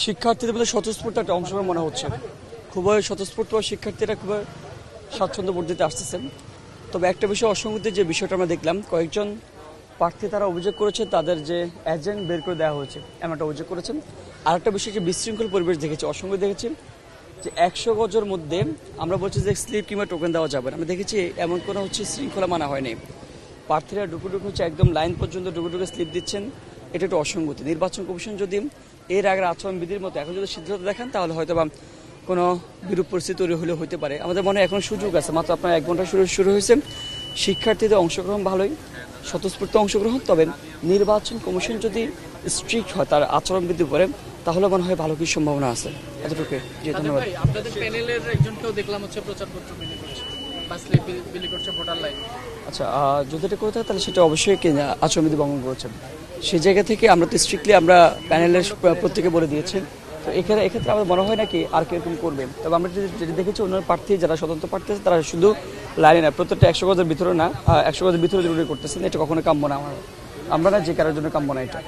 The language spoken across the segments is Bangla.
শিক্ষার্থীদের মধ্যে স্বতঃস্ফূর্ত একটা অংশগ্রহণ মনে হচ্ছে। খুবই স্বতঃস্ফূর্ত শিক্ষার্থীরা খুবই স্বাচ্ছন্দ্য বোধ দিতে আসতেছেন। তবে একটা বিষয় অসঙ্গতির যে বিষয়টা আমরা দেখলাম, কয়েকজন প্রার্থী তারা অভিযোগ করেছে তাদের যে এজেন্ট বের করে দেওয়া হয়েছে এমন একটা অভিযোগ করেছেন। আর একটা বিষয় যে বিশৃঙ্খল পরিবেশ দেখেছি, অসঙ্গতি দেখেছি যে 100 গজের মধ্যে আমরা বলছি যে স্লিপ কিংবা টোকেন দেওয়া যাবে না। আমি দেখেছি এমন কোনো শৃঙ্খলা মানা হয়নি। প্রার্থীরা ডুকুডুকু হচ্ছে একদম লাইন পর্যন্ত ডুকুডুকে স্লিপ দিচ্ছেন। এটা একটু অসঙ্গতি। নির্বাচন কমিশন যদি এর আগের আচরণবিধির মতো এখন যদি সিদ্ধান্ত দেখান তাহলে হয়তো বা কোনো বিরূপ পরিস্থিতি তৈরি হলে হতে পারে। আমাদের মনে হয় এখন সুযোগ আছে, মাত্র আপনার 1 ঘন্টা শুরু হয়েছে। শিক্ষার্থীদের অংশগ্রহণ ভালোই, স্বতঃস্ফূর্ত অংশগ্রহণ। তবে নির্বাচন কমিশন যদি স্ট্রিক্ট হয় তার আচরণবিধি করে তাহলে মনে হয় ভালো কিছু সম্ভাবনা আছে। এতটুকু। জি, ধন্যবাদ। আপনাদের প্যানেলের একজনকেও দেখলাম হচ্ছে প্রচারপত্র বিলি করছে বা স্লিপ বিলি করছে ভোটার লাইন। আচ্ছা, যদি এটা করে থাকে তাহলে সেটা অবশ্যই আচরণবিধি ভঙ্গ করেছেন। সেই জায়গা থেকে আমরা তো স্ট্রিক্টলি আমরা প্যানেলের প্রত্যেকে বলে দিয়েছি। তো এক্ষেত্রে আমাদের মনে হয় নাকি আর কিরকম করবে। তবে আমরা যেটা দেখেছি অন্যান্য প্রার্থী যারা স্বতন্ত্র প্রার্থী আছে তারা শুধু লাইনে না, প্রত্যেকটা 100 গজের ভিতরে না, 100 গজের ভিতরে জরুরি করতেছেন। এটা কখনো কাম্য না, আমরা না যে কারোর জন্য কাম্য না এটা।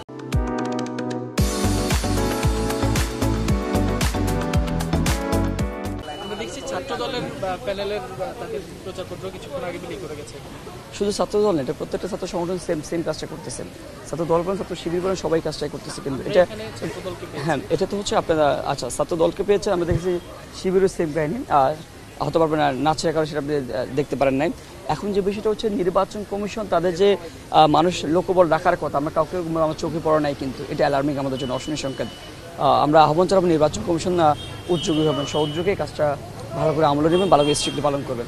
ছাত্র দলের প্যানেলের তাদের প্রচারপত্র কিছুক্ষণ আগে বিলি করে গেছে। শুধু ছাত্র দল না, এটা প্রত্যেকটা ছাত্র সংগঠন সেম কাজটা করতেছেন। ছাত্র দল বলেন, ছাত্র শিবির বলেন, সবাই কাজটাই করতেছে। কিন্তু এটা হ্যাঁ, এটা তো হচ্ছে আপনারা আচ্ছা ছাত্র দলকে পেয়েছে, আমরা দেখেছি শিবিরও সেম কাহিনী। আর হতে পারবেন না নাচের কারণে সেটা আপনি দেখতে পারেন নাই। এখন যে বিষয়টা হচ্ছে নির্বাচন কমিশন তাদের যে মানুষ লোকবল রাখার কথা, আমরা কাউকে আমার চোখে পড়া নাই, কিন্তু এটা অ্যালার্মিং আমাদের জন্য অশনি সংকেত। আমরা আহ্বান জানাবো নির্বাচন কমিশন উদ্যোগী হবেন, সহযোগে কাজটা ভালো করে আমলে নেবেন, ভালো করে স্ট্রিক্টলি পালন করবেন।